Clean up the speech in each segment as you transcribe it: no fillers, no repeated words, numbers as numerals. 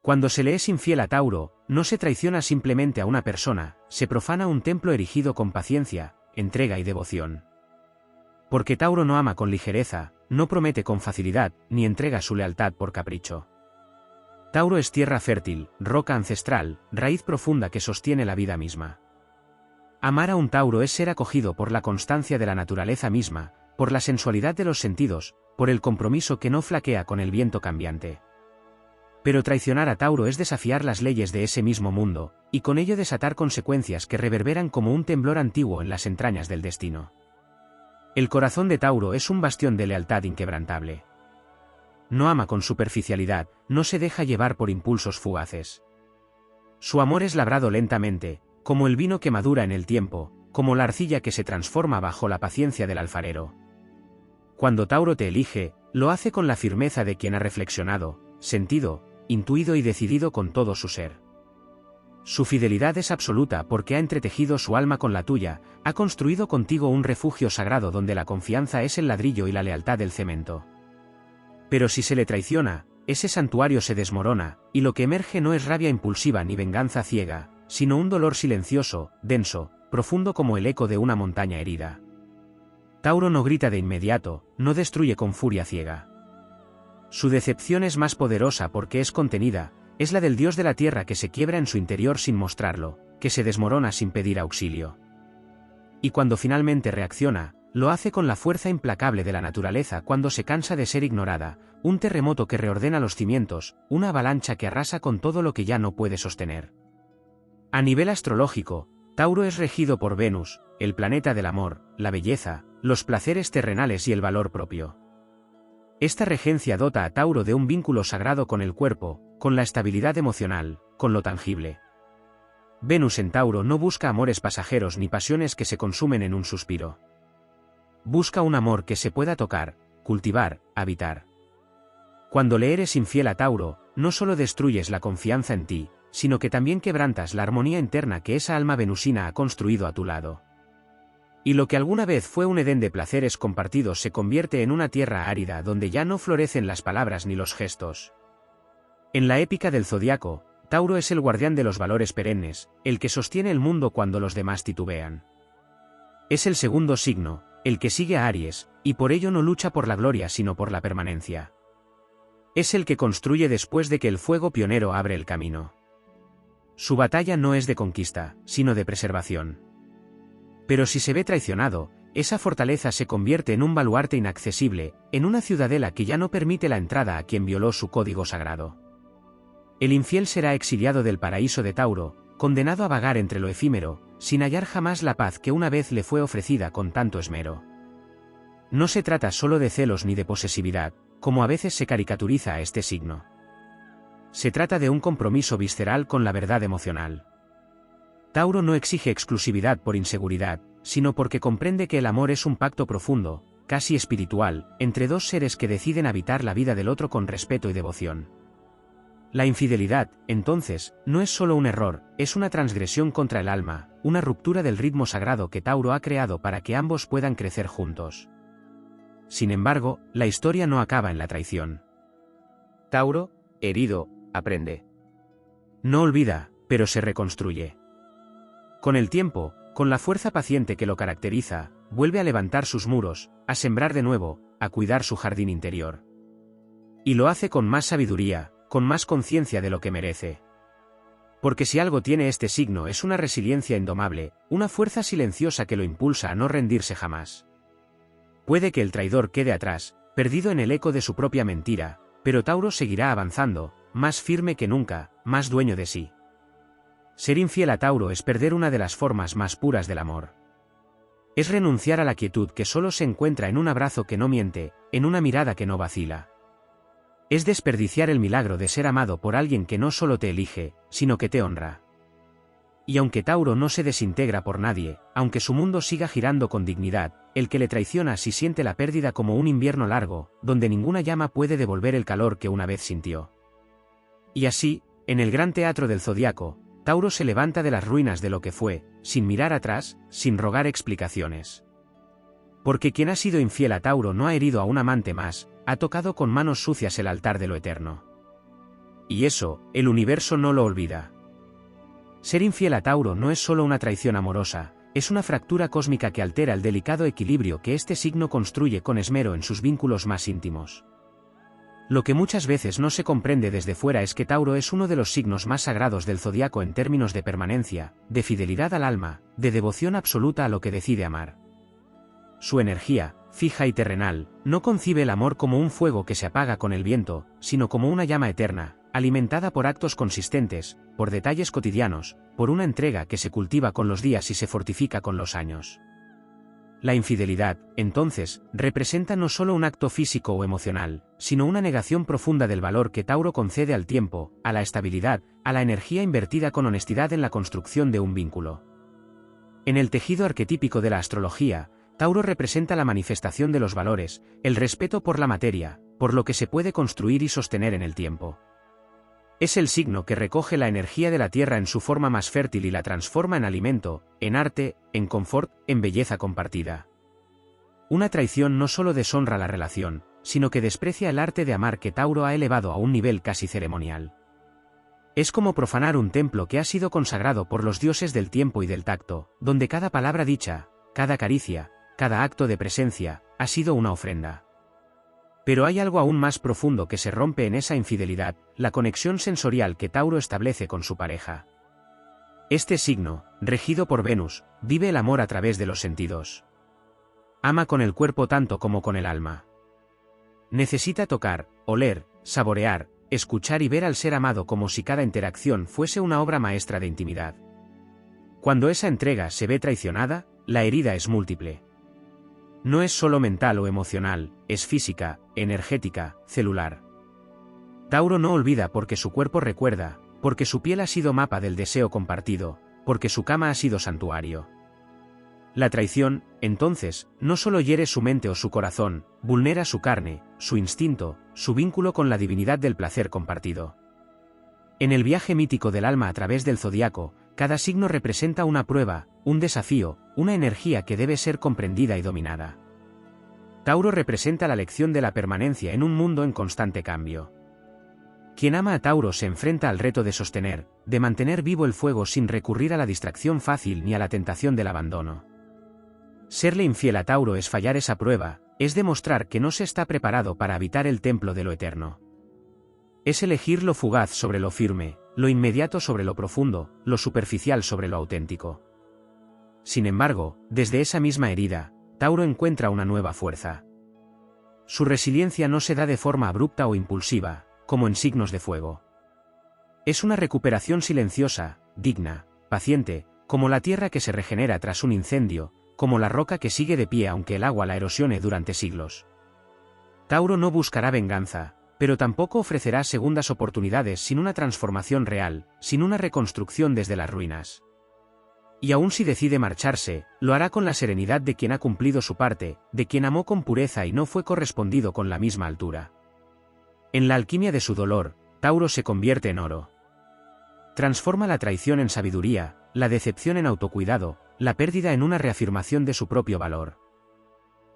Cuando se le es infiel a Tauro, no se traiciona simplemente a una persona, se profana un templo erigido con paciencia, entrega y devoción. Porque Tauro no ama con ligereza, no promete con facilidad, ni entrega su lealtad por capricho. Tauro es tierra fértil, roca ancestral, raíz profunda que sostiene la vida misma. Amar a un Tauro es ser acogido por la constancia de la naturaleza misma, por la sensualidad de los sentidos, por el compromiso que no flaquea con el viento cambiante. Pero traicionar a Tauro es desafiar las leyes de ese mismo mundo, y con ello desatar consecuencias que reverberan como un temblor antiguo en las entrañas del destino. El corazón de Tauro es un bastión de lealtad inquebrantable. No ama con superficialidad, no se deja llevar por impulsos fugaces. Su amor es labrado lentamente, como el vino que madura en el tiempo, como la arcilla que se transforma bajo la paciencia del alfarero. Cuando Tauro te elige, lo hace con la firmeza de quien ha reflexionado, sentido, intuido y decidido con todo su ser. Su fidelidad es absoluta porque ha entretejido su alma con la tuya, ha construido contigo un refugio sagrado donde la confianza es el ladrillo y la lealtad el cemento. Pero si se le traiciona, ese santuario se desmorona, y lo que emerge no es rabia impulsiva ni venganza ciega, sino un dolor silencioso, denso, profundo como el eco de una montaña herida. Tauro no grita de inmediato, no destruye con furia ciega. Su decepción es más poderosa porque es contenida, es la del dios de la tierra que se quiebra en su interior sin mostrarlo, que se desmorona sin pedir auxilio. Y cuando finalmente reacciona, lo hace con la fuerza implacable de la naturaleza cuando se cansa de ser ignorada, un terremoto que reordena los cimientos, una avalancha que arrasa con todo lo que ya no puede sostener. A nivel astrológico, Tauro es regido por Venus, el planeta del amor, la belleza, los placeres terrenales y el valor propio. Esta regencia dota a Tauro de un vínculo sagrado con el cuerpo, con la estabilidad emocional, con lo tangible. Venus en Tauro no busca amores pasajeros ni pasiones que se consumen en un suspiro. Busca un amor que se pueda tocar, cultivar, habitar. Cuando le eres infiel a Tauro, no solo destruyes la confianza en ti, sino que también quebrantas la armonía interna que esa alma venusina ha construido a tu lado. Y lo que alguna vez fue un Edén de placeres compartidos se convierte en una tierra árida donde ya no florecen las palabras ni los gestos. En la épica del zodiaco, Tauro es el guardián de los valores perennes, el que sostiene el mundo cuando los demás titubean. Es el segundo signo, el que sigue a Aries, y por ello no lucha por la gloria sino por la permanencia. Es el que construye después de que el fuego pionero abre el camino. Su batalla no es de conquista, sino de preservación. Pero si se ve traicionado, esa fortaleza se convierte en un baluarte inaccesible, en una ciudadela que ya no permite la entrada a quien violó su código sagrado. El infiel será exiliado del paraíso de Tauro, condenado a vagar entre lo efímero, sin hallar jamás la paz que una vez le fue ofrecida con tanto esmero. No se trata solo de celos ni de posesividad, como a veces se caricaturiza a este signo. Se trata de un compromiso visceral con la verdad emocional. Tauro no exige exclusividad por inseguridad, sino porque comprende que el amor es un pacto profundo, casi espiritual, entre dos seres que deciden habitar la vida del otro con respeto y devoción. La infidelidad, entonces, no es solo un error, es una transgresión contra el alma, una ruptura del ritmo sagrado que Tauro ha creado para que ambos puedan crecer juntos. Sin embargo, la historia no acaba en la traición. Tauro, herido, aprende. No olvida, pero se reconstruye. Con el tiempo, con la fuerza paciente que lo caracteriza, vuelve a levantar sus muros, a sembrar de nuevo, a cuidar su jardín interior. Y lo hace con más sabiduría, con más conciencia de lo que merece. Porque si algo tiene este signo es una resiliencia indomable, una fuerza silenciosa que lo impulsa a no rendirse jamás. Puede que el traidor quede atrás, perdido en el eco de su propia mentira, pero Tauro seguirá avanzando, más firme que nunca, más dueño de sí. Ser infiel a Tauro es perder una de las formas más puras del amor. Es renunciar a la quietud que solo se encuentra en un abrazo que no miente, en una mirada que no vacila. Es desperdiciar el milagro de ser amado por alguien que no solo te elige, sino que te honra. Y aunque Tauro no se desintegra por nadie, aunque su mundo siga girando con dignidad, el que le traiciona sí siente la pérdida como un invierno largo, donde ninguna llama puede devolver el calor que una vez sintió. Y así, en el gran teatro del zodiaco, Tauro se levanta de las ruinas de lo que fue, sin mirar atrás, sin rogar explicaciones. Porque quien ha sido infiel a Tauro no ha herido a un amante más, ha tocado con manos sucias el altar de lo eterno. y eso, el universo no lo olvida. Ser infiel a Tauro no es solo una traición amorosa, es una fractura cósmica que altera el delicado equilibrio que este signo construye con esmero en sus vínculos más íntimos. Lo que muchas veces no se comprende desde fuera es que Tauro es uno de los signos más sagrados del zodiaco en términos de permanencia, de fidelidad al alma, de devoción absoluta a lo que decide amar. Su energía, fija y terrenal, no concibe el amor como un fuego que se apaga con el viento, sino como una llama eterna, alimentada por actos consistentes, por detalles cotidianos, por una entrega que se cultiva con los días y se fortifica con los años. La infidelidad, entonces, representa no solo un acto físico o emocional, sino una negación profunda del valor que Tauro concede al tiempo, a la estabilidad, a la energía invertida con honestidad en la construcción de un vínculo. En el tejido arquetípico de la astrología, Tauro representa la manifestación de los valores, el respeto por la materia, por lo que se puede construir y sostener en el tiempo. Es el signo que recoge la energía de la tierra en su forma más fértil y la transforma en alimento, en arte, en confort, en belleza compartida. Una traición no solo deshonra la relación, sino que desprecia el arte de amar que Tauro ha elevado a un nivel casi ceremonial. Es como profanar un templo que ha sido consagrado por los dioses del tiempo y del tacto, donde cada palabra dicha, cada caricia, cada acto de presencia, ha sido una ofrenda. Pero hay algo aún más profundo que se rompe en esa infidelidad, la conexión sensorial que Tauro establece con su pareja. Este signo, regido por Venus, vive el amor a través de los sentidos. Ama con el cuerpo tanto como con el alma. Necesita tocar, oler, saborear, escuchar y ver al ser amado como si cada interacción fuese una obra maestra de intimidad. Cuando esa entrega se ve traicionada, la herida es múltiple. No es solo mental o emocional, es física, energética, celular. Tauro no olvida porque su cuerpo recuerda, porque su piel ha sido mapa del deseo compartido, porque su cama ha sido santuario. La traición, entonces, no solo hiere su mente o su corazón, vulnera su carne, su instinto, su vínculo con la divinidad del placer compartido. En el viaje mítico del alma a través del zodiaco, cada signo representa una prueba, un desafío, una energía que debe ser comprendida y dominada. Tauro representa la lección de la permanencia en un mundo en constante cambio. Quien ama a Tauro se enfrenta al reto de sostener, de mantener vivo el fuego sin recurrir a la distracción fácil ni a la tentación del abandono. Serle infiel a Tauro es fallar esa prueba, es demostrar que no se está preparado para habitar el templo de lo eterno. Es elegir lo fugaz sobre lo firme, lo inmediato sobre lo profundo, lo superficial sobre lo auténtico. Sin embargo, desde esa misma herida, Tauro encuentra una nueva fuerza. Su resiliencia no se da de forma abrupta o impulsiva, como en signos de fuego. Es una recuperación silenciosa, digna, paciente, como la tierra que se regenera tras un incendio, como la roca que sigue de pie aunque el agua la erosione durante siglos. Tauro no buscará venganza, pero tampoco ofrecerá segundas oportunidades sin una transformación real, sin una reconstrucción desde las ruinas. Y aun si decide marcharse, lo hará con la serenidad de quien ha cumplido su parte, de quien amó con pureza y no fue correspondido con la misma altura. En la alquimia de su dolor, Tauro se convierte en oro. Transforma la traición en sabiduría, la decepción en autocuidado, la pérdida en una reafirmación de su propio valor.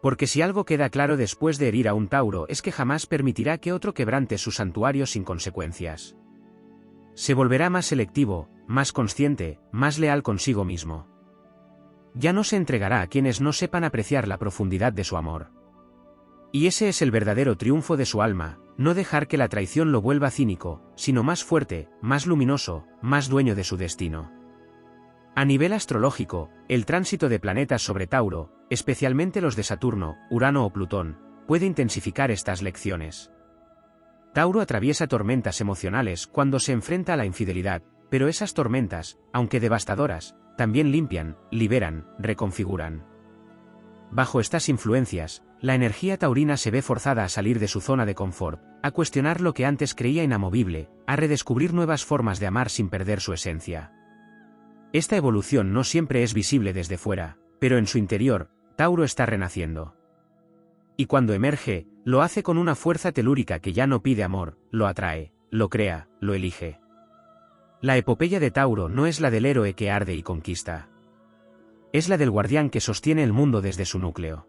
Porque si algo queda claro después de herir a un Tauro es que jamás permitirá que otro quebrante su santuario sin consecuencias. Se volverá más selectivo, más consciente, más leal consigo mismo. Ya no se entregará a quienes no sepan apreciar la profundidad de su amor. Y ese es el verdadero triunfo de su alma, no dejar que la traición lo vuelva cínico, sino más fuerte, más luminoso, más dueño de su destino. A nivel astrológico, el tránsito de planetas sobre Tauro, especialmente los de Saturno, Urano o Plutón, puede intensificar estas lecciones. Tauro atraviesa tormentas emocionales cuando se enfrenta a la infidelidad, pero esas tormentas, aunque devastadoras, también limpian, liberan, reconfiguran. Bajo estas influencias, la energía taurina se ve forzada a salir de su zona de confort, a cuestionar lo que antes creía inamovible, a redescubrir nuevas formas de amar sin perder su esencia. Esta evolución no siempre es visible desde fuera, pero en su interior, Tauro está renaciendo. Y cuando emerge, lo hace con una fuerza telúrica que ya no pide amor, lo atrae, lo crea, lo elige. La epopeya de Tauro no es la del héroe que arde y conquista. Es la del guardián que sostiene el mundo desde su núcleo.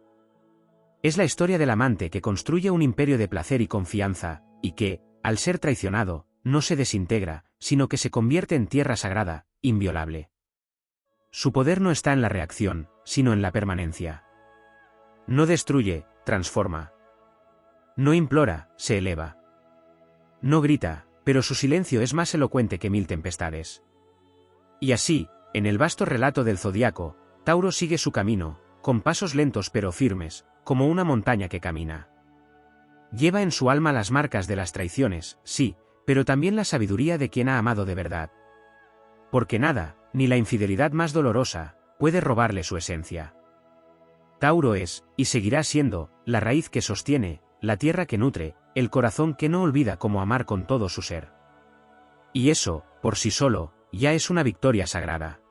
Es la historia del amante que construye un imperio de placer y confianza, y que, al ser traicionado, no se desintegra, sino que se convierte en tierra sagrada, inviolable. Su poder no está en la reacción, sino en la permanencia. No destruye, transforma. No implora, se eleva. No grita, pero su silencio es más elocuente que 1000 tempestades. Y así, en el vasto relato del zodiaco, Tauro sigue su camino, con pasos lentos pero firmes, como una montaña que camina. Lleva en su alma las marcas de las traiciones, sí, pero también la sabiduría de quien ha amado de verdad. Porque nada, ni la infidelidad más dolorosa, puede robarle su esencia. Tauro es, y seguirá siendo, la raíz que sostiene, la tierra que nutre, el corazón que no olvida cómo amar con todo su ser. Y eso, por sí solo, ya es una victoria sagrada.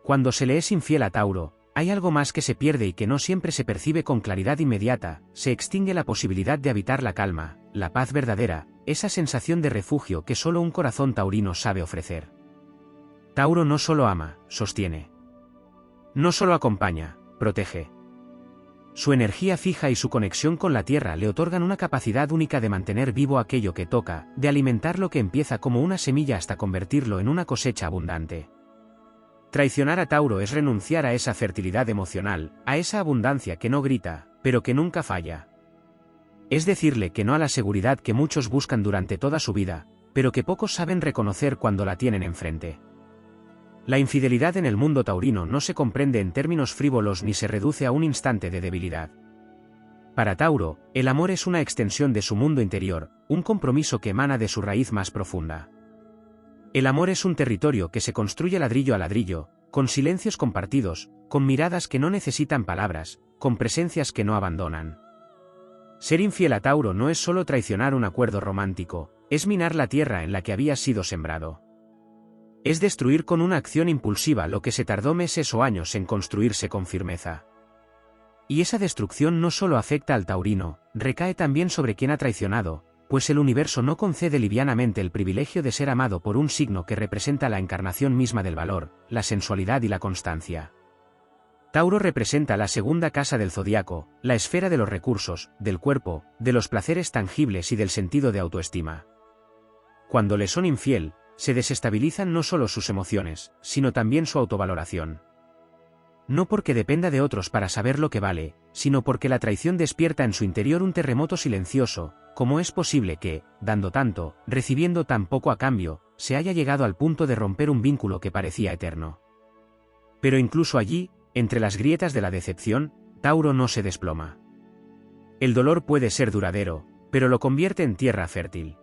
Cuando se le es infiel a Tauro, hay algo más que se pierde y que no siempre se percibe con claridad inmediata, se extingue la posibilidad de habitar la calma, la paz verdadera, esa sensación de refugio que solo un corazón taurino sabe ofrecer. Tauro no solo ama, sostiene. No solo acompaña, protege. Su energía fija y su conexión con la tierra le otorgan una capacidad única de mantener vivo aquello que toca, de alimentar lo que empieza como una semilla hasta convertirlo en una cosecha abundante. Traicionar a Tauro es renunciar a esa fertilidad emocional, a esa abundancia que no grita, pero que nunca falla. Es decirle que no a la seguridad que muchos buscan durante toda su vida, pero que pocos saben reconocer cuando la tienen enfrente. La infidelidad en el mundo taurino no se comprende en términos frívolos ni se reduce a un instante de debilidad. Para Tauro, el amor es una extensión de su mundo interior, un compromiso que emana de su raíz más profunda. El amor es un territorio que se construye ladrillo a ladrillo, con silencios compartidos, con miradas que no necesitan palabras, con presencias que no abandonan. Ser infiel a Tauro no es solo traicionar un acuerdo romántico, es minar la tierra en la que había sido sembrado. Es destruir con una acción impulsiva lo que se tardó meses o años en construirse con firmeza. Y esa destrucción no solo afecta al taurino, recae también sobre quien ha traicionado, pues el universo no concede livianamente el privilegio de ser amado por un signo que representa la encarnación misma del valor, la sensualidad y la constancia. Tauro representa la segunda casa del zodiaco, la esfera de los recursos, del cuerpo, de los placeres tangibles y del sentido de autoestima. Cuando le son infiel, se desestabilizan no solo sus emociones, sino también su autovaloración. No porque dependa de otros para saber lo que vale, sino porque la traición despierta en su interior un terremoto silencioso. ¿Cómo es posible que, dando tanto, recibiendo tan poco a cambio, se haya llegado al punto de romper un vínculo que parecía eterno? Pero incluso allí, entre las grietas de la decepción, Tauro no se desploma. El dolor puede ser duradero, pero lo convierte en tierra fértil.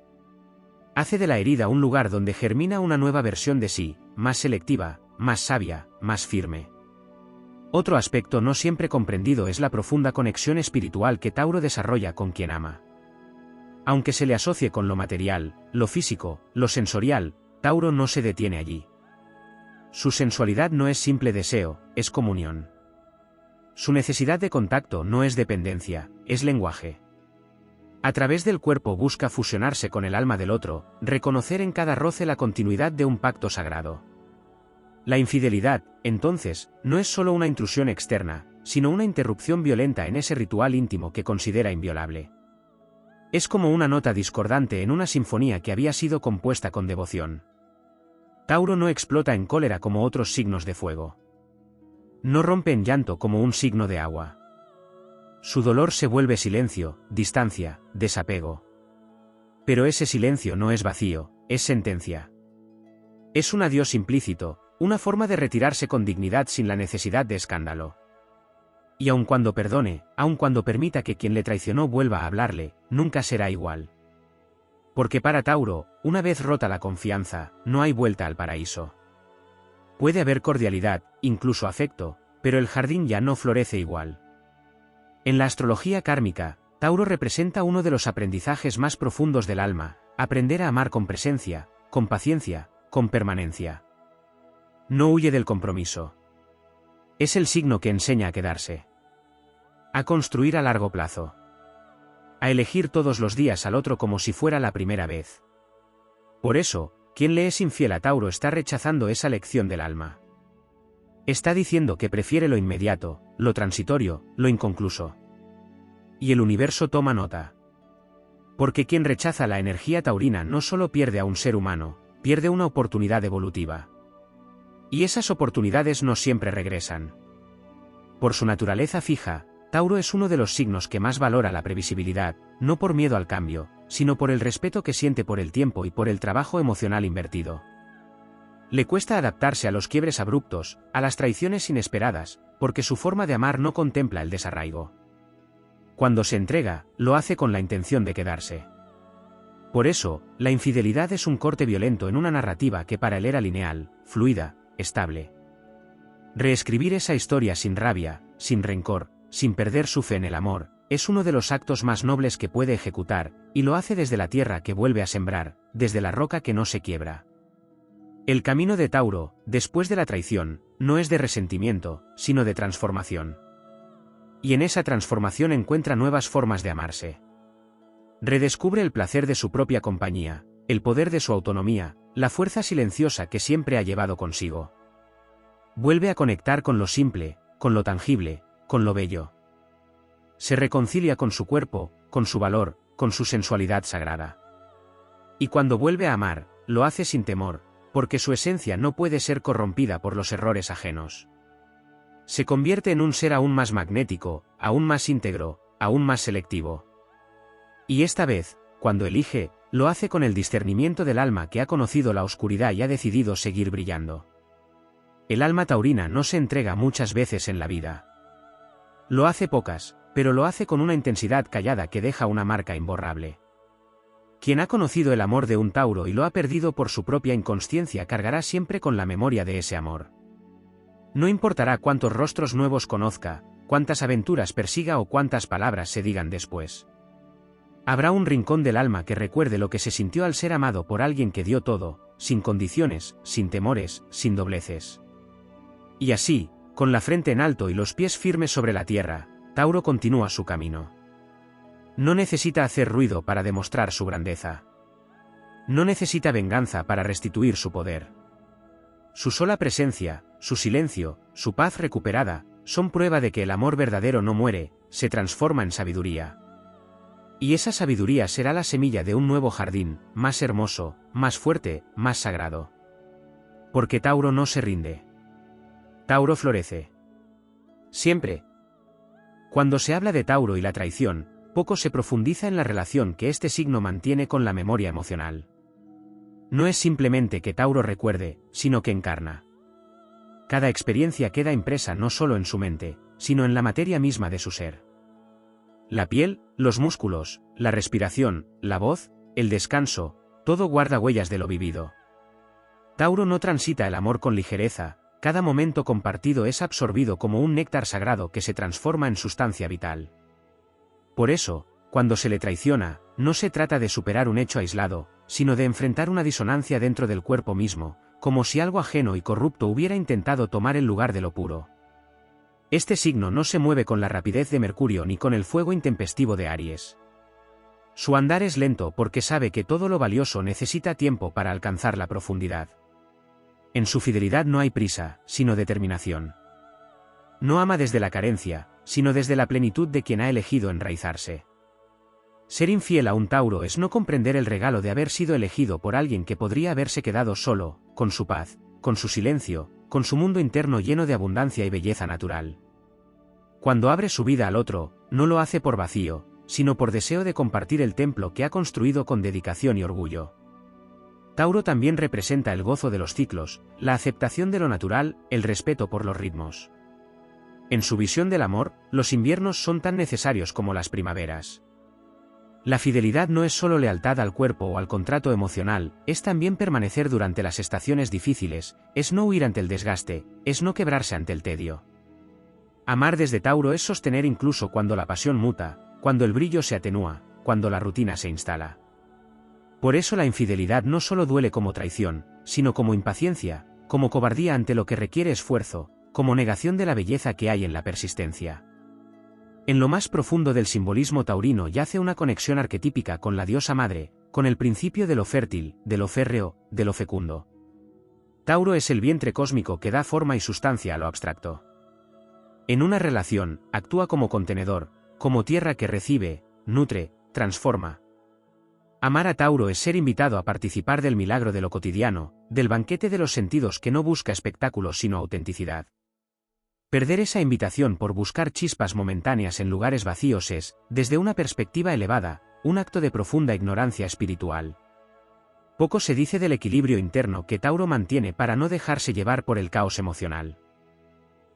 Hace de la herida un lugar donde germina una nueva versión de sí, más selectiva, más sabia, más firme. Otro aspecto no siempre comprendido es la profunda conexión espiritual que Tauro desarrolla con quien ama. Aunque se le asocie con lo material, lo físico, lo sensorial, Tauro no se detiene allí. Su sensualidad no es simple deseo, es comunión. Su necesidad de contacto no es dependencia, es lenguaje. A través del cuerpo busca fusionarse con el alma del otro, reconocer en cada roce la continuidad de un pacto sagrado. La infidelidad, entonces, no es solo una intrusión externa, sino una interrupción violenta en ese ritual íntimo que considera inviolable. Es como una nota discordante en una sinfonía que había sido compuesta con devoción. Tauro no explota en cólera como otros signos de fuego. No rompe en llanto como un signo de agua. Su dolor se vuelve silencio, distancia, desapego. Pero ese silencio no es vacío, es sentencia. Es un adiós implícito, una forma de retirarse con dignidad sin la necesidad de escándalo. Y aun cuando perdone, aun cuando permita que quien le traicionó vuelva a hablarle, nunca será igual. Porque para Tauro, una vez rota la confianza, no hay vuelta al paraíso. Puede haber cordialidad, incluso afecto, pero el jardín ya no florece igual. En la astrología kármica, Tauro representa uno de los aprendizajes más profundos del alma, aprender a amar con presencia, con paciencia, con permanencia. No huye del compromiso. Es el signo que enseña a quedarse. A construir a largo plazo. A elegir todos los días al otro como si fuera la primera vez. Por eso, quien le es infiel a Tauro está rechazando esa lección del alma. Está diciendo que prefiere lo inmediato, lo transitorio, lo inconcluso. Y el universo toma nota. Porque quien rechaza la energía taurina no solo pierde a un ser humano, pierde una oportunidad evolutiva. Y esas oportunidades no siempre regresan. Por su naturaleza fija, Tauro es uno de los signos que más valora la previsibilidad, no por miedo al cambio, sino por el respeto que siente por el tiempo y por el trabajo emocional invertido. Le cuesta adaptarse a los quiebres abruptos, a las traiciones inesperadas, porque su forma de amar no contempla el desarraigo. Cuando se entrega, lo hace con la intención de quedarse. Por eso, la infidelidad es un corte violento en una narrativa que para él era lineal, fluida, estable. Reescribir esa historia sin rabia, sin rencor, sin perder su fe en el amor, es uno de los actos más nobles que puede ejecutar, y lo hace desde la tierra que vuelve a sembrar, desde la roca que no se quiebra. El camino de Tauro, después de la traición, no es de resentimiento, sino de transformación. Y en esa transformación encuentra nuevas formas de amarse. Redescubre el placer de su propia compañía, el poder de su autonomía, la fuerza silenciosa que siempre ha llevado consigo. Vuelve a conectar con lo simple, con lo tangible, con lo bello. Se reconcilia con su cuerpo, con su valor, con su sensualidad sagrada. Y cuando vuelve a amar, lo hace sin temor, porque su esencia no puede ser corrompida por los errores ajenos. Se convierte en un ser aún más magnético, aún más íntegro, aún más selectivo. Y esta vez, cuando elige, lo hace con el discernimiento del alma que ha conocido la oscuridad y ha decidido seguir brillando. El alma taurina no se entrega muchas veces en la vida. Lo hace pocas, pero lo hace con una intensidad callada que deja una marca imborrable. Quien ha conocido el amor de un Tauro y lo ha perdido por su propia inconsciencia cargará siempre con la memoria de ese amor. No importará cuántos rostros nuevos conozca, cuántas aventuras persiga o cuántas palabras se digan después. Habrá un rincón del alma que recuerde lo que se sintió al ser amado por alguien que dio todo, sin condiciones, sin temores, sin dobleces. Y así, con la frente en alto y los pies firmes sobre la tierra, Tauro continúa su camino. No necesita hacer ruido para demostrar su grandeza. No necesita venganza para restituir su poder. Su sola presencia, su silencio, su paz recuperada, son prueba de que el amor verdadero no muere, se transforma en sabiduría. Y esa sabiduría será la semilla de un nuevo jardín, más hermoso, más fuerte, más sagrado. Porque Tauro no se rinde. Tauro florece. Siempre. Cuando se habla de Tauro y la traición, poco se profundiza en la relación que este signo mantiene con la memoria emocional. No es simplemente que Tauro recuerde, sino que encarna. Cada experiencia queda impresa no solo en su mente, sino en la materia misma de su ser. La piel, los músculos, la respiración, la voz, el descanso, todo guarda huellas de lo vivido. Tauro no transita el amor con ligereza, cada momento compartido es absorbido como un néctar sagrado que se transforma en sustancia vital. Por eso, cuando se le traiciona, no se trata de superar un hecho aislado, sino de enfrentar una disonancia dentro del cuerpo mismo, como si algo ajeno y corrupto hubiera intentado tomar el lugar de lo puro. Este signo no se mueve con la rapidez de Mercurio ni con el fuego intempestivo de Aries. Su andar es lento porque sabe que todo lo valioso necesita tiempo para alcanzar la profundidad. En su fidelidad no hay prisa, sino determinación. No ama desde la carencia, sino desde la plenitud de quien ha elegido enraizarse. Ser infiel a un Tauro es no comprender el regalo de haber sido elegido por alguien que podría haberse quedado solo, con su paz, con su silencio, con su mundo interno lleno de abundancia y belleza natural. Cuando abre su vida al otro, no lo hace por vacío, sino por deseo de compartir el templo que ha construido con dedicación y orgullo. Tauro también representa el gozo de los ciclos, la aceptación de lo natural, el respeto por los ritmos. En su visión del amor, los inviernos son tan necesarios como las primaveras. La fidelidad no es solo lealtad al cuerpo o al contrato emocional, es también permanecer durante las estaciones difíciles, es no huir ante el desgaste, es no quebrarse ante el tedio. Amar desde Tauro es sostener incluso cuando la pasión muta, cuando el brillo se atenúa, cuando la rutina se instala. Por eso la infidelidad no solo duele como traición, sino como impaciencia, como cobardía ante lo que requiere esfuerzo, como negación de la belleza que hay en la persistencia. En lo más profundo del simbolismo taurino yace una conexión arquetípica con la diosa madre, con el principio de lo fértil, de lo férreo, de lo fecundo. Tauro es el vientre cósmico que da forma y sustancia a lo abstracto. En una relación, actúa como contenedor, como tierra que recibe, nutre, transforma. Amar a Tauro es ser invitado a participar del milagro de lo cotidiano, del banquete de los sentidos que no busca espectáculos sino autenticidad. Perder esa invitación por buscar chispas momentáneas en lugares vacíos es, desde una perspectiva elevada, un acto de profunda ignorancia espiritual. Poco se dice del equilibrio interno que Tauro mantiene para no dejarse llevar por el caos emocional.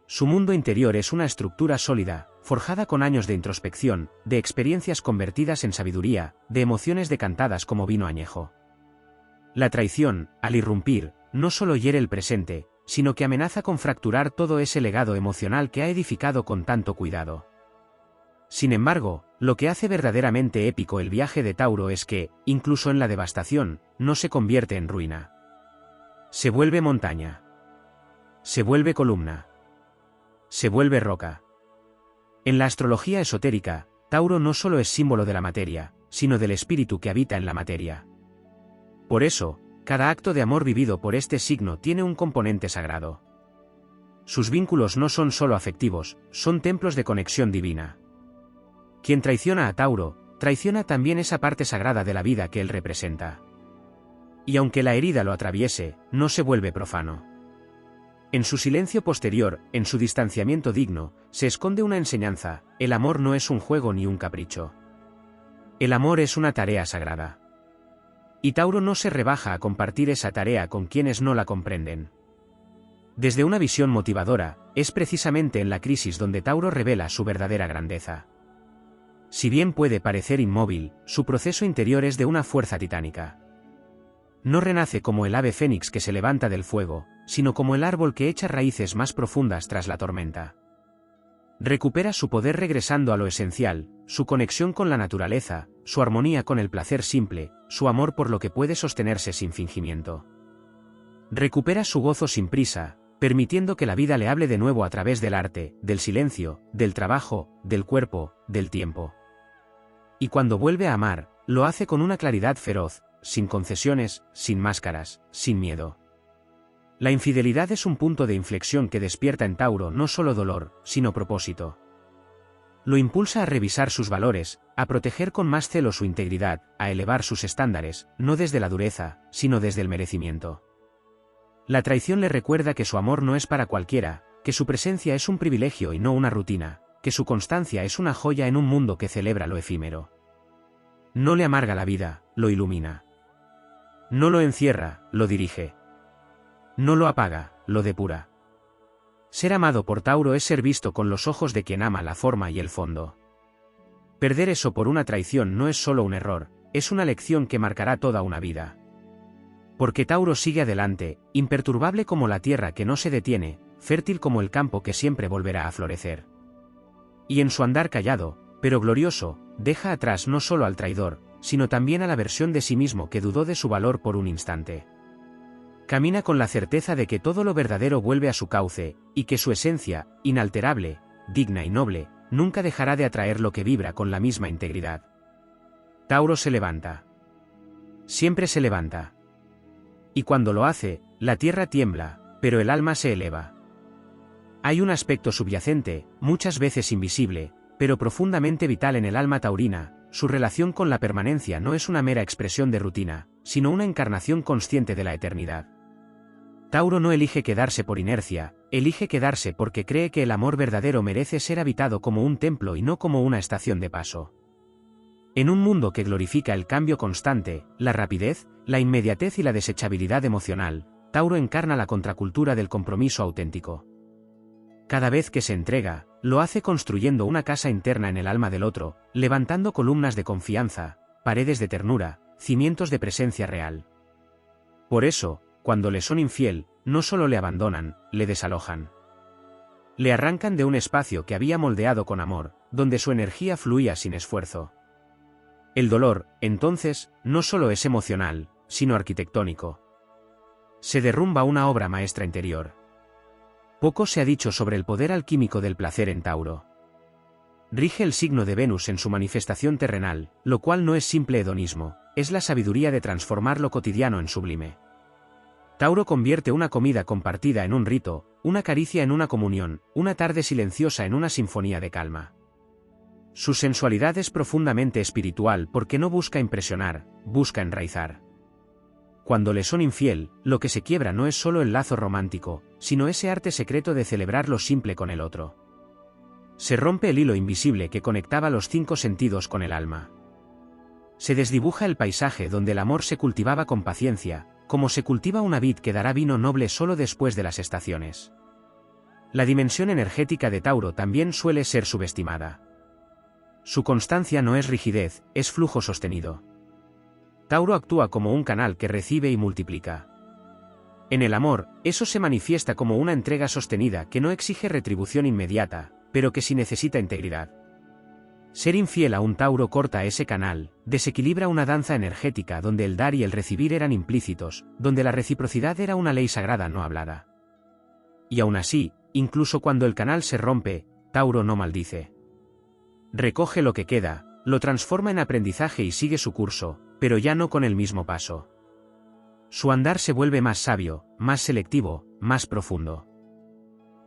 Su mundo interior es una estructura sólida, forjada con años de introspección, de experiencias convertidas en sabiduría, de emociones decantadas como vino añejo. La traición, al irrumpir, no solo hiere el presente, sino que amenaza con fracturar todo ese legado emocional que ha edificado con tanto cuidado. Sin embargo, lo que hace verdaderamente épico el viaje de Tauro es que, incluso en la devastación, no se convierte en ruina. Se vuelve montaña. Se vuelve columna. Se vuelve roca. En la astrología esotérica, Tauro no solo es símbolo de la materia, sino del espíritu que habita en la materia. Por eso, cada acto de amor vivido por este signo tiene un componente sagrado. Sus vínculos no son solo afectivos, son templos de conexión divina. Quien traiciona a Tauro, traiciona también esa parte sagrada de la vida que él representa. Y aunque la herida lo atraviese, no se vuelve profano. En su silencio posterior, en su distanciamiento digno, se esconde una enseñanza: el amor no es un juego ni un capricho. El amor es una tarea sagrada. Y Tauro no se rebaja a compartir esa tarea con quienes no la comprenden. Desde una visión motivadora, es precisamente en la crisis donde Tauro revela su verdadera grandeza. Si bien puede parecer inmóvil, su proceso interior es de una fuerza titánica. No renace como el ave fénix que se levanta del fuego, sino como el árbol que echa raíces más profundas tras la tormenta. Recupera su poder regresando a lo esencial, su conexión con la naturaleza, su armonía con el placer simple, su amor por lo que puede sostenerse sin fingimiento. Recupera su gozo sin prisa, permitiendo que la vida le hable de nuevo a través del arte, del silencio, del trabajo, del cuerpo, del tiempo. Y cuando vuelve a amar, lo hace con una claridad feroz, sin concesiones, sin máscaras, sin miedo. La infidelidad es un punto de inflexión que despierta en Tauro no solo dolor, sino propósito. Lo impulsa a revisar sus valores, a proteger con más celo su integridad, a elevar sus estándares, no desde la dureza, sino desde el merecimiento. La traición le recuerda que su amor no es para cualquiera, que su presencia es un privilegio y no una rutina, que su constancia es una joya en un mundo que celebra lo efímero. No le amarga la vida, lo ilumina. No lo encierra, lo dirige. No lo apaga, lo depura. Ser amado por Tauro es ser visto con los ojos de quien ama la forma y el fondo. Perder eso por una traición no es solo un error, es una lección que marcará toda una vida. Porque Tauro sigue adelante, imperturbable como la tierra que no se detiene, fértil como el campo que siempre volverá a florecer. Y en su andar callado, pero glorioso, deja atrás no solo al traidor, sino también a la versión de sí mismo que dudó de su valor por un instante. Camina con la certeza de que todo lo verdadero vuelve a su cauce, y que su esencia, inalterable, digna y noble, nunca dejará de atraer lo que vibra con la misma integridad. Tauro se levanta. Siempre se levanta. Y cuando lo hace, la tierra tiembla, pero el alma se eleva. Hay un aspecto subyacente, muchas veces invisible, pero profundamente vital en el alma taurina. Su relación con la permanencia no es una mera expresión de rutina, sino una encarnación consciente de la eternidad. Tauro no elige quedarse por inercia, elige quedarse porque cree que el amor verdadero merece ser habitado como un templo y no como una estación de paso. En un mundo que glorifica el cambio constante, la rapidez, la inmediatez y la desechabilidad emocional, Tauro encarna la contracultura del compromiso auténtico. Cada vez que se entrega, lo hace construyendo una casa interna en el alma del otro, levantando columnas de confianza, paredes de ternura, cimientos de presencia real. Por eso, cuando le son infiel, no solo le abandonan, le desalojan. Le arrancan de un espacio que había moldeado con amor, donde su energía fluía sin esfuerzo. El dolor, entonces, no solo es emocional, sino arquitectónico. Se derrumba una obra maestra interior. Poco se ha dicho sobre el poder alquímico del placer en Tauro. Rige el signo de Venus en su manifestación terrenal, lo cual no es simple hedonismo, es la sabiduría de transformar lo cotidiano en sublime. Tauro convierte una comida compartida en un rito, una caricia en una comunión, una tarde silenciosa en una sinfonía de calma. Su sensualidad es profundamente espiritual porque no busca impresionar, busca enraizar. Cuando le son infiel, lo que se quiebra no es solo el lazo romántico, sino ese arte secreto de celebrar lo simple con el otro. Se rompe el hilo invisible que conectaba los 5 sentidos con el alma. Se desdibuja el paisaje donde el amor se cultivaba con paciencia, como se cultiva una vid que dará vino noble solo después de las estaciones. La dimensión energética de Tauro también suele ser subestimada. Su constancia no es rigidez, es flujo sostenido. Tauro actúa como un canal que recibe y multiplica. En el amor, eso se manifiesta como una entrega sostenida que no exige retribución inmediata, pero que sí necesita integridad. Ser infiel a un Tauro corta ese canal, desequilibra una danza energética donde el dar y el recibir eran implícitos, donde la reciprocidad era una ley sagrada no hablada. Y aún así, incluso cuando el canal se rompe, Tauro no maldice. Recoge lo que queda, lo transforma en aprendizaje y sigue su curso, pero ya no con el mismo paso. Su andar se vuelve más sabio, más selectivo, más profundo.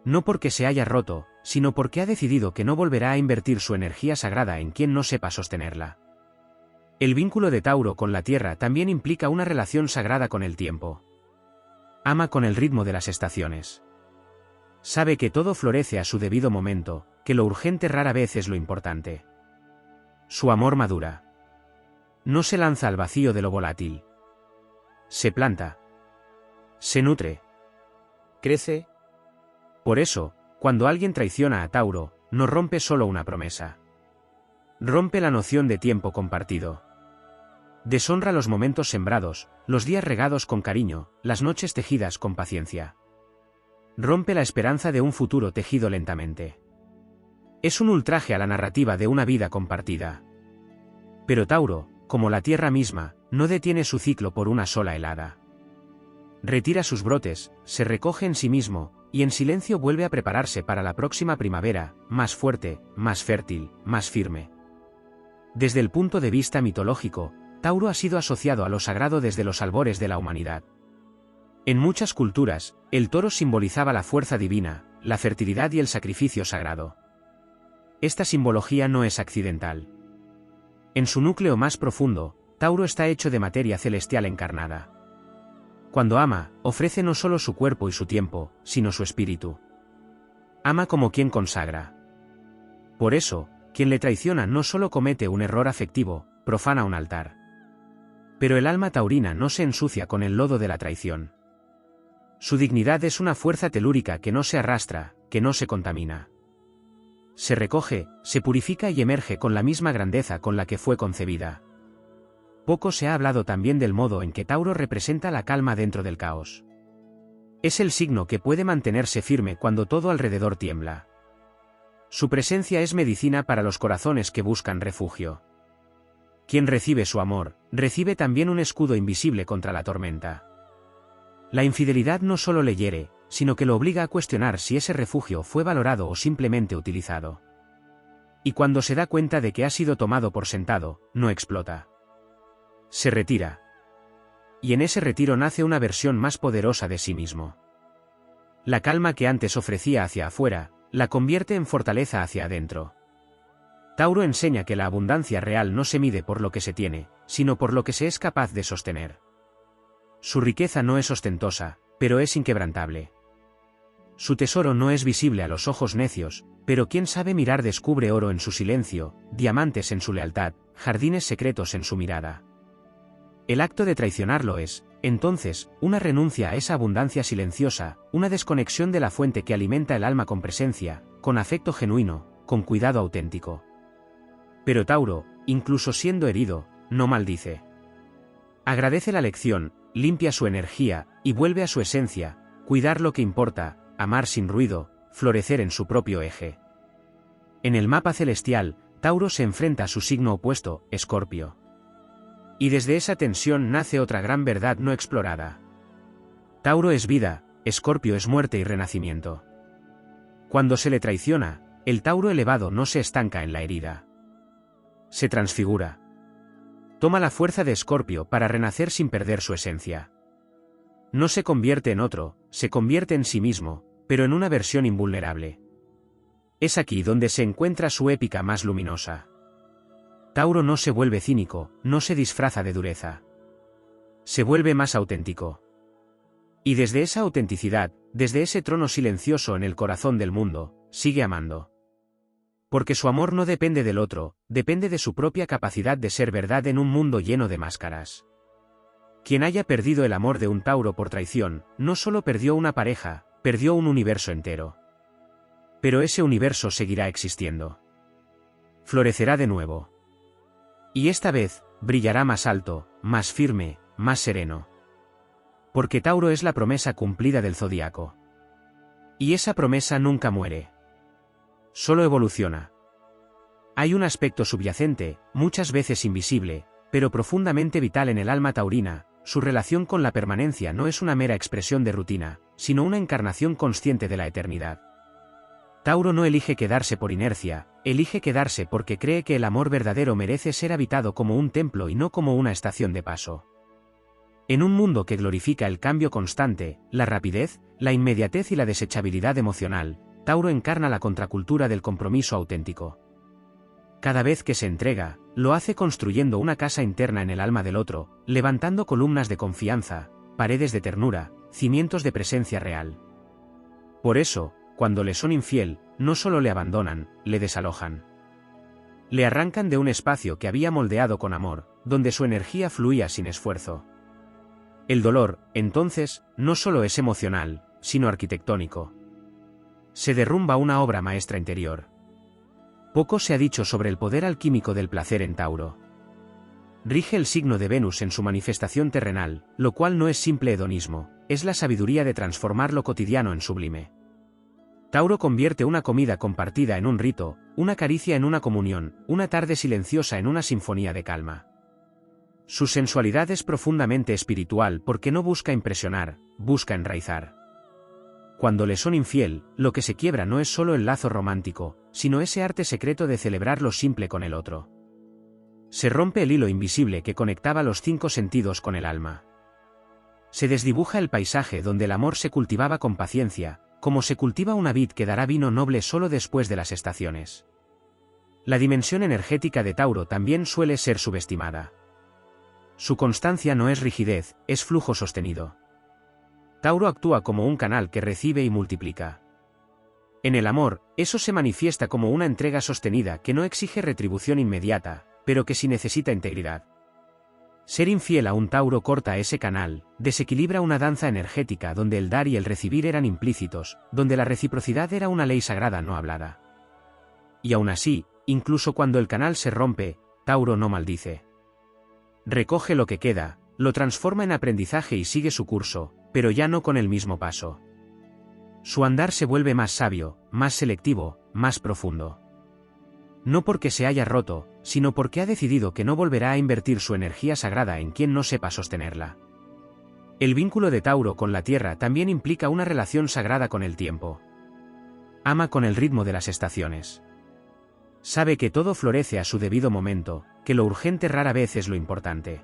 No porque se haya roto, sino porque ha decidido que no volverá a invertir su energía sagrada en quien no sepa sostenerla. El vínculo de Tauro con la Tierra también implica una relación sagrada con el tiempo. Ama con el ritmo de las estaciones. Sabe que todo florece a su debido momento, que lo urgente rara vez es lo importante. Su amor madura. No se lanza al vacío de lo volátil. Se planta. Se nutre. Crece. Por eso, cuando alguien traiciona a Tauro, no rompe solo una promesa. Rompe la noción de tiempo compartido. Deshonra los momentos sembrados, los días regados con cariño, las noches tejidas con paciencia. Rompe la esperanza de un futuro tejido lentamente. Es un ultraje a la narrativa de una vida compartida. Pero Tauro, como la tierra misma, no detiene su ciclo por una sola helada. Retira sus brotes, se recoge en sí mismo, y en silencio vuelve a prepararse para la próxima primavera, más fuerte, más fértil, más firme. Desde el punto de vista mitológico, Tauro ha sido asociado a lo sagrado desde los albores de la humanidad. En muchas culturas, el toro simbolizaba la fuerza divina, la fertilidad y el sacrificio sagrado. Esta simbología no es accidental. En su núcleo más profundo, Tauro está hecho de materia celestial encarnada. Cuando ama, ofrece no solo su cuerpo y su tiempo, sino su espíritu. Ama como quien consagra. Por eso, quien le traiciona no solo comete un error afectivo, profana un altar. Pero el alma taurina no se ensucia con el lodo de la traición. Su dignidad es una fuerza telúrica que no se arrastra, que no se contamina. Se recoge, se purifica y emerge con la misma grandeza con la que fue concebida. Poco se ha hablado también del modo en que Tauro representa la calma dentro del caos. Es el signo que puede mantenerse firme cuando todo alrededor tiembla. Su presencia es medicina para los corazones que buscan refugio. Quien recibe su amor, recibe también un escudo invisible contra la tormenta. La infidelidad no solo le hiere, sino que lo obliga a cuestionar si ese refugio fue valorado o simplemente utilizado. Y cuando se da cuenta de que ha sido tomado por sentado, no explota. Se retira. Y en ese retiro nace una versión más poderosa de sí mismo. La calma que antes ofrecía hacia afuera, la convierte en fortaleza hacia adentro. Tauro enseña que la abundancia real no se mide por lo que se tiene, sino por lo que se es capaz de sostener. Su riqueza no es ostentosa, pero es inquebrantable. Su tesoro no es visible a los ojos necios, pero quien sabe mirar descubre oro en su silencio, diamantes en su lealtad, jardines secretos en su mirada. El acto de traicionarlo es, entonces, una renuncia a esa abundancia silenciosa, una desconexión de la fuente que alimenta el alma con presencia, con afecto genuino, con cuidado auténtico. Pero Tauro, incluso siendo herido, no maldice. Agradece la lección, limpia su energía, y vuelve a su esencia, cuidar lo que importa, amar sin ruido, florecer en su propio eje. En el mapa celestial, Tauro se enfrenta a su signo opuesto, Escorpio. Y desde esa tensión nace otra gran verdad no explorada. Tauro es vida, Escorpio es muerte y renacimiento. Cuando se le traiciona, el Tauro elevado no se estanca en la herida. Se transfigura. Toma la fuerza de Escorpio para renacer sin perder su esencia. No se convierte en otro, se convierte en sí mismo, pero en una versión invulnerable. Es aquí donde se encuentra su épica más luminosa. Tauro no se vuelve cínico, no se disfraza de dureza. Se vuelve más auténtico. Y desde esa autenticidad, desde ese trono silencioso en el corazón del mundo, sigue amando. Porque su amor no depende del otro, depende de su propia capacidad de ser verdad en un mundo lleno de máscaras. Quien haya perdido el amor de un Tauro por traición, no solo perdió una pareja, perdió un universo entero. Pero ese universo seguirá existiendo. Florecerá de nuevo. Y esta vez, brillará más alto, más firme, más sereno. Porque Tauro es la promesa cumplida del zodiaco. Y esa promesa nunca muere. Solo evoluciona. Hay un aspecto subyacente, muchas veces invisible, pero profundamente vital en el alma taurina. Su relación con la permanencia no es una mera expresión de rutina, sino una encarnación consciente de la eternidad. Tauro no elige quedarse por inercia, elige quedarse porque cree que el amor verdadero merece ser habitado como un templo y no como una estación de paso. En un mundo que glorifica el cambio constante, la rapidez, la inmediatez y la desechabilidad emocional, Tauro encarna la contracultura del compromiso auténtico. Cada vez que se entrega, lo hace construyendo una casa interna en el alma del otro, levantando columnas de confianza, paredes de ternura, cimientos de presencia real. Por eso, cuando le son infiel, no solo le abandonan, le desalojan. Le arrancan de un espacio que había moldeado con amor, donde su energía fluía sin esfuerzo. El dolor, entonces, no solo es emocional, sino arquitectónico. Se derrumba una obra maestra interior. Poco se ha dicho sobre el poder alquímico del placer en Tauro. Rige el signo de Venus en su manifestación terrenal, lo cual no es simple hedonismo, es la sabiduría de transformar lo cotidiano en sublime. Tauro convierte una comida compartida en un rito, una caricia en una comunión, una tarde silenciosa en una sinfonía de calma. Su sensualidad es profundamente espiritual porque no busca impresionar, busca enraizar. Cuando le son infiel, lo que se quiebra no es solo el lazo romántico, sino ese arte secreto de celebrar lo simple con el otro. Se rompe el hilo invisible que conectaba los 5 sentidos con el alma. Se desdibuja el paisaje donde el amor se cultivaba con paciencia, como se cultiva una vid que dará vino noble solo después de las estaciones. La dimensión energética de Tauro también suele ser subestimada. Su constancia no es rigidez, es flujo sostenido. Tauro actúa como un canal que recibe y multiplica. En el amor, eso se manifiesta como una entrega sostenida que no exige retribución inmediata, pero que sí necesita integridad. Ser infiel a un Tauro corta ese canal, desequilibra una danza energética donde el dar y el recibir eran implícitos, donde la reciprocidad era una ley sagrada no hablada. Y aún así, incluso cuando el canal se rompe, Tauro no maldice. Recoge lo que queda, lo transforma en aprendizaje y sigue su curso, pero ya no con el mismo paso. Su andar se vuelve más sabio, más selectivo, más profundo. No porque se haya roto, sino porque ha decidido que no volverá a invertir su energía sagrada en quien no sepa sostenerla. El vínculo de Tauro con la Tierra también implica una relación sagrada con el tiempo. Ama con el ritmo de las estaciones. Sabe que todo florece a su debido momento, que lo urgente rara vez es lo importante.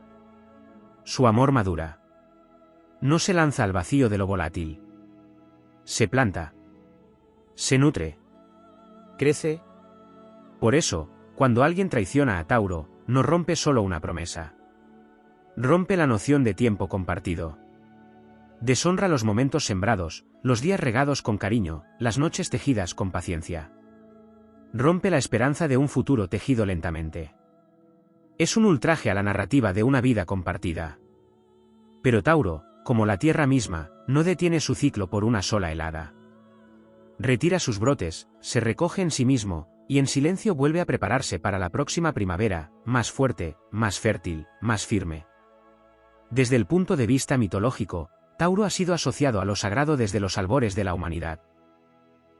Su amor madura. No se lanza al vacío de lo volátil. Se planta. Se nutre. Crece. Por eso, cuando alguien traiciona a Tauro, no rompe solo una promesa. Rompe la noción de tiempo compartido. Deshonra los momentos sembrados, los días regados con cariño, las noches tejidas con paciencia. Rompe la esperanza de un futuro tejido lentamente. Es un ultraje a la narrativa de una vida compartida. Pero Tauro, como la tierra misma, no detiene su ciclo por una sola helada. Retira sus brotes, se recoge en sí mismo, y en silencio vuelve a prepararse para la próxima primavera, más fuerte, más fértil, más firme. Desde el punto de vista mitológico, Tauro ha sido asociado a lo sagrado desde los albores de la humanidad.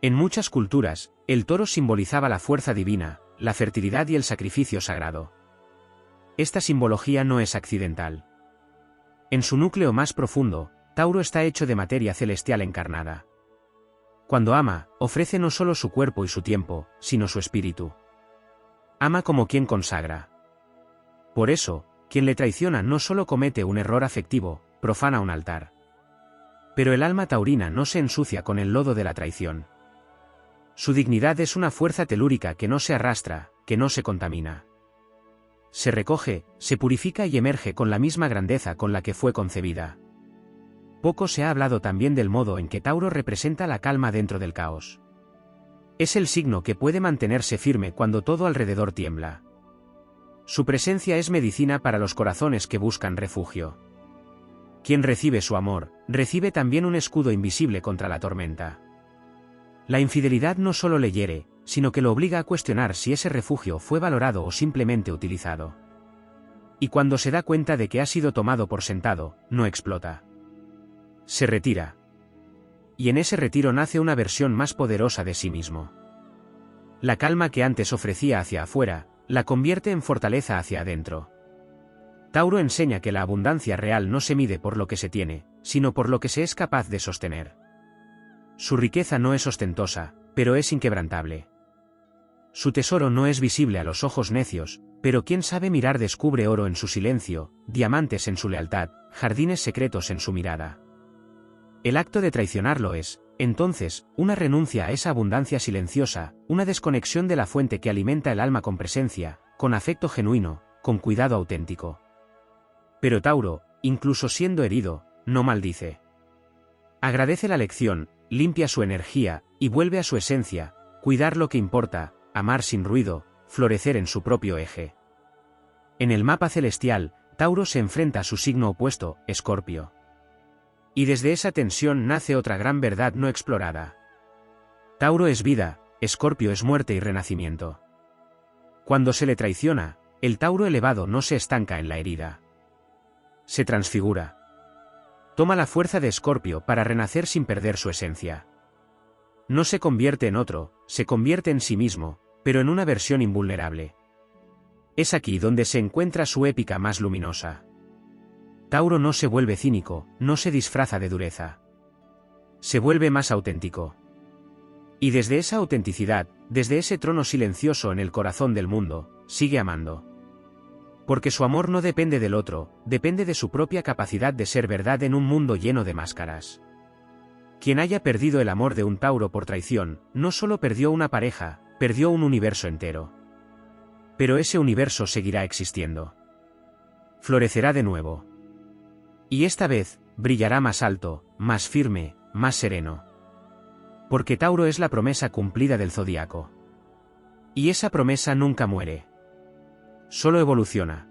En muchas culturas, el toro simbolizaba la fuerza divina, la fertilidad y el sacrificio sagrado. Esta simbología no es accidental. En su núcleo más profundo, Tauro está hecho de materia celestial encarnada. Cuando ama, ofrece no solo su cuerpo y su tiempo, sino su espíritu. Ama como quien consagra. Por eso, quien le traiciona no solo comete un error afectivo, profana un altar. Pero el alma taurina no se ensucia con el lodo de la traición. Su dignidad es una fuerza telúrica que no se arrastra, que no se contamina. Se recoge, se purifica y emerge con la misma grandeza con la que fue concebida. Poco se ha hablado también del modo en que Tauro representa la calma dentro del caos. Es el signo que puede mantenerse firme cuando todo alrededor tiembla. Su presencia es medicina para los corazones que buscan refugio. Quien recibe su amor, recibe también un escudo invisible contra la tormenta. La infidelidad no solo le hiere, sino que lo obliga a cuestionar si ese refugio fue valorado o simplemente utilizado. Y cuando se da cuenta de que ha sido tomado por sentado, no explota. Se retira. Y en ese retiro nace una versión más poderosa de sí mismo. La calma que antes ofrecía hacia afuera, la convierte en fortaleza hacia adentro. Tauro enseña que la abundancia real no se mide por lo que se tiene, sino por lo que se es capaz de sostener. Su riqueza no es ostentosa, pero es inquebrantable. Su tesoro no es visible a los ojos necios, pero quien sabe mirar descubre oro en su silencio, diamantes en su lealtad, jardines secretos en su mirada. El acto de traicionarlo es, entonces, una renuncia a esa abundancia silenciosa, una desconexión de la fuente que alimenta el alma con presencia, con afecto genuino, con cuidado auténtico. Pero Tauro, incluso siendo herido, no maldice. Agradece la lección, limpia su energía, y vuelve a su esencia, cuidar lo que importa, amar sin ruido, florecer en su propio eje. En el mapa celestial, Tauro se enfrenta a su signo opuesto, Escorpio. Y desde esa tensión nace otra gran verdad no explorada. Tauro es vida, Escorpio es muerte y renacimiento. Cuando se le traiciona, el Tauro elevado no se estanca en la herida. Se transfigura. Toma la fuerza de Escorpio para renacer sin perder su esencia. No se convierte en otro, se convierte en sí mismo, pero en una versión invulnerable. Es aquí donde se encuentra su épica más luminosa. Tauro no se vuelve cínico, no se disfraza de dureza. Se vuelve más auténtico. Y desde esa autenticidad, desde ese trono silencioso en el corazón del mundo, sigue amando. Porque su amor no depende del otro, depende de su propia capacidad de ser verdad en un mundo lleno de máscaras. Quien haya perdido el amor de un Tauro por traición, no solo perdió una pareja, perdió un universo entero. Pero ese universo seguirá existiendo. Florecerá de nuevo. Y esta vez, brillará más alto, más firme, más sereno. Porque Tauro es la promesa cumplida del zodiaco. Y esa promesa nunca muere. Solo evoluciona.